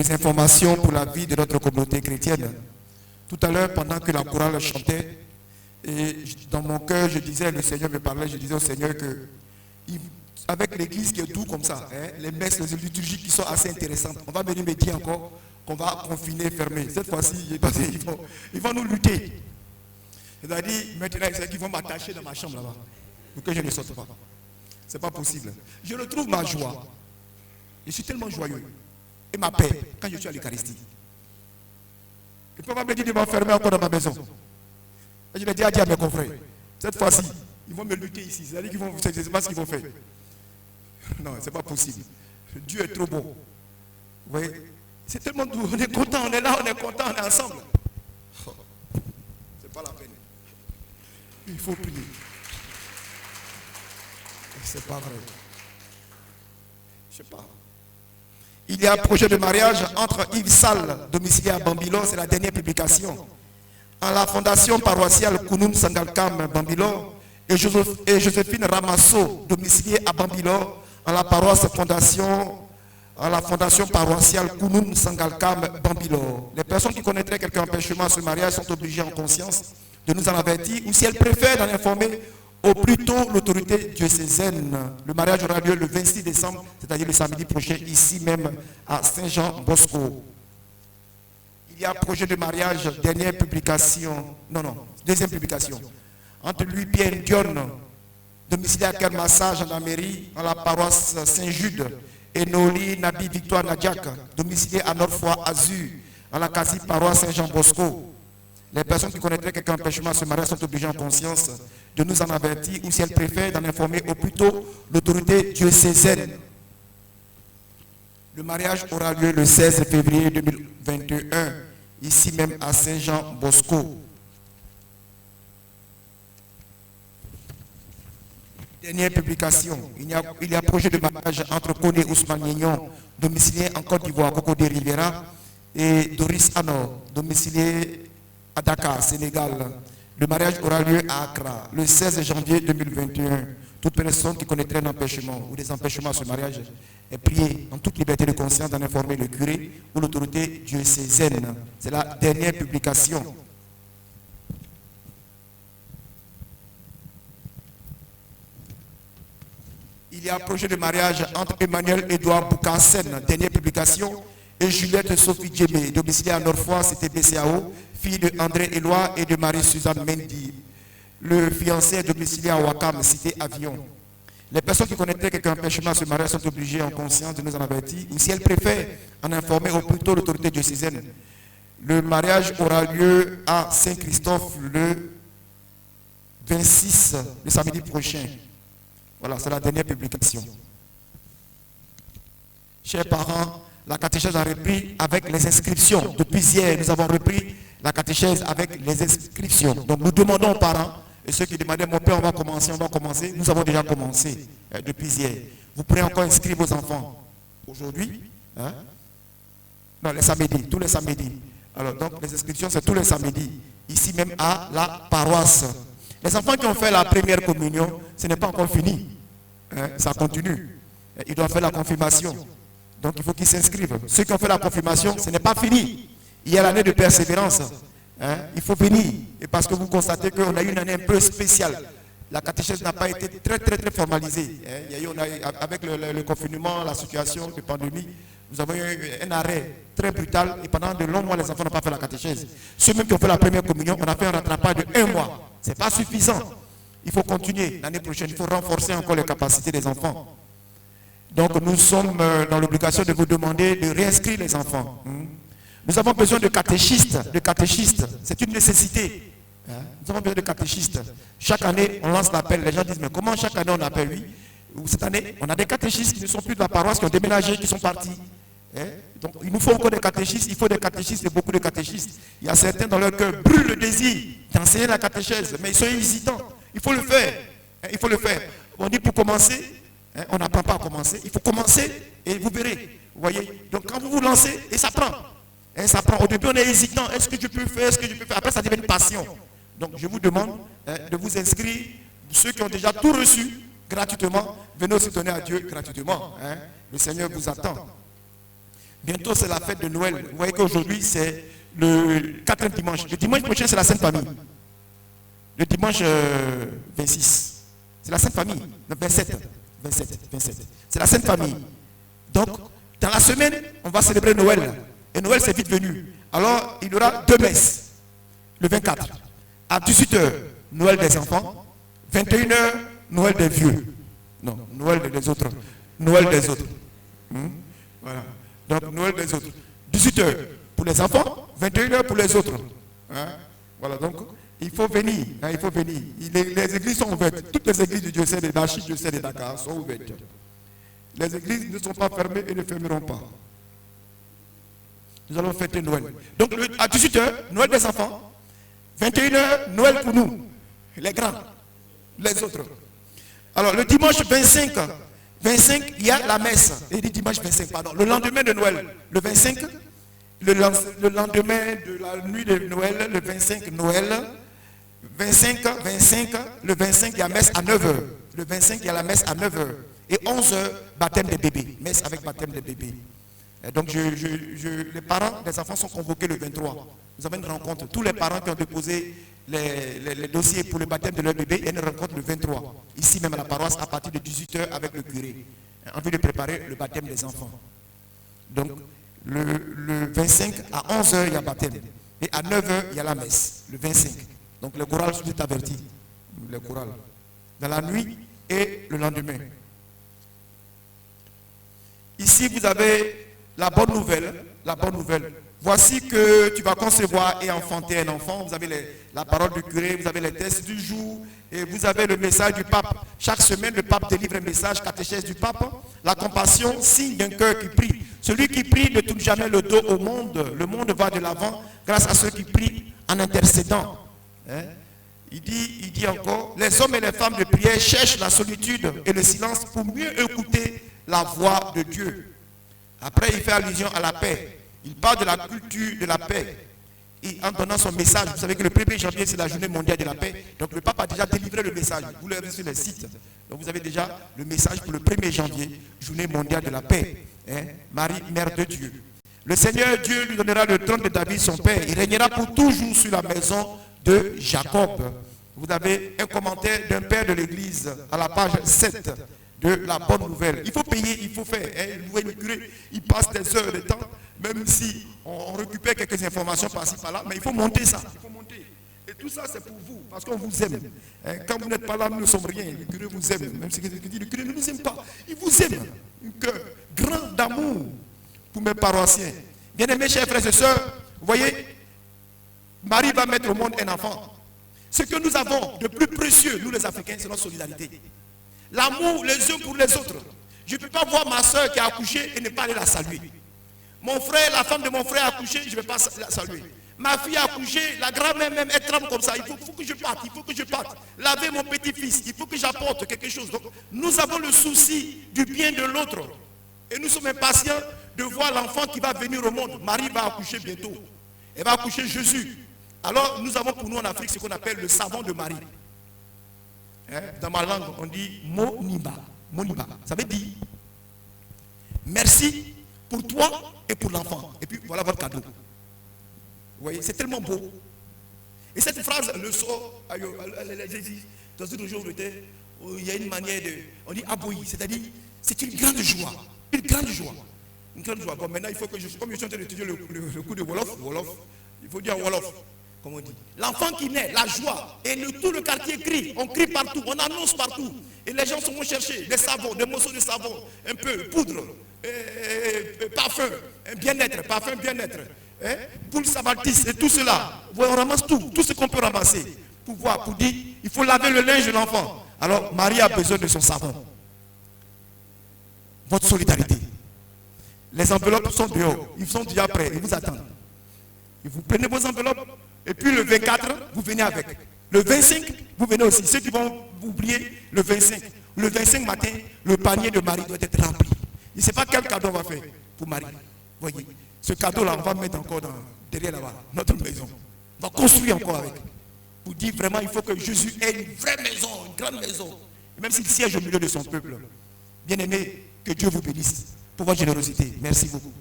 des informations pour la vie de notre communauté chrétienne. Tout à l'heure, pendant que la chorale chantait, et dans mon cœur, je disais, le Seigneur me parlait, je disais au Seigneur que, avec l'église qui est tout comme ça, les messes, les liturgies qui sont assez intéressantes, on va venir me dire encore qu'on va confiner, fermer. Cette fois-ci, ils vont nous lutter. C'est-à-dire, maintenant, ils vont m'attacher dans ma chambre là-bas, pour que je ne sorte pas. Ce n'est pas possible. Je retrouve ma joie. Je suis tellement joyeux. Et ma paix, quand je suis à l'Eucharistie. Ils ne peuvent pas me dire de m'enfermer encore dans ma maison. Et je l'ai dit à mes confrères, cette fois-ci, ils vont me lutter ici. C'est-à-dire qu'ils vont, je ne sais pas ce qu'ils vont faire. Non, ce n'est pas possible. Dieu est trop bon. Vous voyez, c'est tellement doux. On est content, on est là, on est content, on est ensemble. C'est pas la peine. Il faut prier. C'est pas vrai. Je sais pas. Il y a un projet de mariage entre Yves Salle, domicilié à Bambilor, c'est la dernière publication, en la fondation paroissiale Kounoun Sangalkam Bambilor, et Joséphine Ramasso, domiciliée à Bambilor, en la fondation paroissiale Kounoun Sangalkam Bambilor. Les personnes qui connaîtraient quelque empêchement à ce mariage sont obligées en conscience de nous en avertir, ou si elles préfèrent d'en informer au plus tôt l'autorité diocésaine. Le mariage aura lieu le 26 décembre, c'est-à-dire le samedi prochain, ici même à Saint-Jean-Bosco. Il y a un projet de mariage, deuxième publication, entre lui Pierre Dion, domicilié à Kermassa, gendarmerie, en la paroisse Saint-Jude, et Noli Nabi Victoire Nadjak, domicilié à Norfoy Azur, en la quasi-paroisse Saint-Jean-Bosco. Les personnes qui connaîtraient quelque empêchement à ce mariage sont obligées en conscience de nous en avertir, ou si elles préfèrent d'en informer au plus tôt l'autorité diocésaine. Le mariage aura lieu le 16 février 2021, ici même à Saint-Jean-Bosco. Dernière publication, il y a projet de mariage entre Koné Ousmane Nignon, domicilié en Côte d'Ivoire, Coco de Rivera, et Doris Anor, domicilié à Dakar, Sénégal. Le mariage aura lieu à Accra, le 16 janvier 2021. Toute personne qui connaîtrait un empêchement ou des empêchements à ce mariage est priée en toute liberté de conscience d'en informer le curé ou l'autorité diocésaine. C'est la dernière publication. Il y a un projet de mariage entre Emmanuel Edouard Boukansen, dernière publication, et Juliette Sophie Djemé, domiciliée à Norfoy, c'était BCAO, fille de André Éloi et de Marie-Suzanne Mendy. Le fiancé est domicilié à Wakam, cité Avion. Les personnes qui connaîtraient quelque empêchement à ce mariage sont obligées en conscience de nous en avertir, ou si elles préfèrent en informer au plus tôt l'autorité diocésaine. Le mariage aura lieu à Saint-Christophe le 26, le samedi prochain. Voilà, c'est la dernière publication. Chers parents, la catéchèse a repris avec les inscriptions. Depuis hier, nous avons repris la catéchèse avec les inscriptions. Donc nous demandons aux parents, et ceux qui demandaient, mon père, on va commencer. Nous avons déjà commencé depuis hier. Vous pourrez encore inscrire vos enfants aujourd'hui. Hein? Non, les samedis, tous les samedis. Alors, donc les inscriptions, c'est tous les samedis, ici même à la paroisse. Les enfants qui ont fait la première communion, ce n'est pas encore fini. Hein? Ça continue. Ils doivent faire la confirmation. Donc il faut qu'ils s'inscrivent. Ceux qui ont fait la confirmation, ce n'est pas fini. Il y a l'année de persévérance. Hein? Il faut venir. Et parce que vous constatez qu'on a eu une année un peu spéciale. La catéchèse n'a pas été très formalisée. Hein? Il y a eu, avec le confinement, la situation de pandémie, nous avons eu un arrêt très brutal. Et pendant de longs mois, les enfants n'ont pas fait la catéchèse. Ceux même qui ont fait la première communion, on a fait un rattrapage de 1 mois. Ce n'est pas suffisant. Il faut continuer l'année prochaine. Il faut renforcer encore les capacités des enfants. Donc nous sommes dans l'obligation de vous demander de réinscrire les enfants. Nous avons besoin de catéchistes. C'est une nécessité. Nous avons besoin de catéchistes. Chaque année, on lance l'appel. Les gens disent, mais comment chaque année on appelle? Oui. Cette année, on a des catéchistes qui ne sont plus de la paroisse, qui ont déménagé, qui sont partis. Donc il nous faut encore des catéchistes. Il faut des catéchistes et beaucoup de catéchistes. Il y a certains dans leur cœur brûlent le désir d'enseigner la catéchèse, mais ils sont hésitants. Il faut le faire. Il faut le faire. On dit pour commencer, on n'apprend pas à commencer. Il faut commencer et vous verrez. Vous voyez. Donc quand vous vous lancez, et ça prend. Ça prend. Au début, on est hésitant. Est-ce que je peux faire? Est-ce que je peux faire? Après, ça devient une passion. Donc je vous demande de vous inscrire. Ceux qui ont déjà tout reçu gratuitement, venez aussi donner à Dieu gratuitement. Le Seigneur vous attend. Bientôt, c'est la fête de Noël. Vous voyez qu'aujourd'hui, c'est le 4e dimanche. Le dimanche prochain, c'est la Sainte Famille. Le dimanche 26. C'est la Sainte Famille. Le 27. C'est la Sainte Famille. Donc, dans la semaine, on va célébrer Noël. Et Noël, c'est vite venu. Alors, il y aura 2 messes. Le 24. À 18h, Noël des enfants. 21h, Noël des vieux. Non, Noël des autres. Noël des autres. Voilà. Donc, Noël des autres. 18h pour les enfants, 21h pour les autres. Hein? Voilà, donc, il faut venir. Hein, il faut venir. Les églises sont ouvertes. Toutes les églises du diocèse de Dachi, du diocèse de Dakar sont ouvertes. Les églises ne sont pas fermées et ne fermeront pas. Nous allons fêter Noël. Donc, à 18h, Noël des enfants. 21h, Noël pour nous. Les grands. Les autres. Alors, le dimanche 25, il y a la messe. Il dit dimanche 25, pardon. Le lendemain de Noël, le 25, le lendemain de la nuit de Noël, le 25 Noël, 25, le 25, il y a messe à 9h. Le 25, il y a la messe à 9h. Et 11h, baptême des bébés. Messe avec baptême des bébés. Et donc, les parents des enfants sont convoqués le 23. Nous avons une rencontre. Tous les parents qui ont déposé les dossiers pour le baptême de leur bébé, il y a une rencontre le 23. Ici même à la paroisse, à partir de 18h avec le curé. En vue de préparer le baptême des enfants. Donc, le 25 à 11h, il y a baptême. Et à 9h, il y a la messe. Le 25. Donc, les chorales sont tout avertis. Les chorales. Dans la nuit et le lendemain. Ici, vous avez la bonne nouvelle. La bonne nouvelle. Voici que tu vas concevoir et enfanter un enfant. Vous avez la parole du curé, vous avez les tests du jour, et vous avez le message du pape. Chaque semaine, le pape délivre un message, catéchèse du pape. La compassion, signe d'un cœur qui prie. Celui qui prie ne tourne jamais le dos au monde. Le monde va de l'avant grâce à ceux qui prient en intercédant. Hein? Il dit encore, les hommes et les femmes de prière cherchent la solitude et le silence pour mieux écouter la voix de Dieu. Après, il fait allusion à la paix. Il parle de la culture de la paix. Et en donnant son message, vous savez que le 1er janvier, c'est la journée mondiale de la paix. Donc le pape a déjà délivré le message. Vous l'avez sur les sites. Donc vous avez déjà le message pour le 1er janvier, journée mondiale de la paix. Hein? Marie, Mère de Dieu. Le Seigneur Dieu lui donnera le trône de David, son père. Il régnera pour toujours sur la maison de Jacob. Vous avez un commentaire d'un père de l'église à la page 7 de la bonne nouvelle. Il faut payer, il faut faire. Hein? Vous voyez le curé, il passe des heures de temps. Même si on récupère quelques informations par-ci, par-là, mais il faut monter ça. Il faut monter. Et tout ça, c'est pour vous, parce qu'on vous aime. Quand vous n'êtes pas là, nous ne sommes rien. Le curé vous aime. Même si le curé ne nous aime pas, il vous aime. Un cœur grand d'amour pour mes paroissiens. Bien-aimés, chers frères et sœurs, vous voyez, Marie va mettre au monde un enfant. Ce que nous avons de plus précieux, nous les Africains, c'est notre solidarité. L'amour les uns pour les autres. Je ne peux pas voir ma soeur qui a accouché et ne pas aller la saluer. Mon frère, la femme de mon frère a accouché, je ne vais pas la saluer. Ma fille a accouché, la grand-mère même, elle tremble comme ça. Il faut que je parte, il faut que je parte. Laver mon petit-fils, il faut que j'apporte quelque chose. Donc, nous avons le souci du bien de l'autre. Et nous sommes impatients de voir l'enfant qui va venir au monde. Marie va accoucher bientôt. Elle va accoucher Jésus. Alors, nous avons pour nous en Afrique ce qu'on appelle le savon de Marie. Hein? Dans ma langue, on dit Moniba. Moniba. Ça veut dire merci pour toi et pour l'enfant. Et puis voilà votre cadeau. Vous voyez, c'est tellement beau. Et cette phrase, le sort, dans une région où il y a une manière de... On dit aboyi, c'est-à-dire, c'est une grande joie. Une grande joie. Une grande joie. Bon, maintenant, il faut que je... Comme je suis en train d'étudier le coup de Wolof, il faut dire Wolof, comme on dit. L'enfant qui naît, la joie. Et tout le quartier crie. On crie partout, on annonce partout. Et les gens vont chercher des savons, des morceaux de savon, un peu, poudre. Parfum, bien-être, parfum bien-être, hein? Boule sabatisse et tout cela. On ramasse tout ce qu'on peut ramasser pour voir, pour dire, il faut laver le linge de l'enfant. Alors Marie a besoin de son savon. Votre solidarité. Les enveloppes sont dehors, ils sont déjà prêts, ils vous attendent. Et vous prenez vos enveloppes et puis le 24, vous venez avec. Le 25, vous venez aussi. Ceux qui vont oublier le 25. Le 25 matin, le panier de Marie doit être rempli. Il ne sait pas quel cadeau on va faire pour Marie. Voyez, ce cadeau-là, on va mettre encore derrière là-bas, notre maison. On va construire encore avec. Pour dire vraiment, il faut que Jésus ait une vraie maison, une grande maison. Et même s'il siège au milieu de son peuple. Bien aimé, que Dieu vous bénisse pour votre générosité. Merci beaucoup.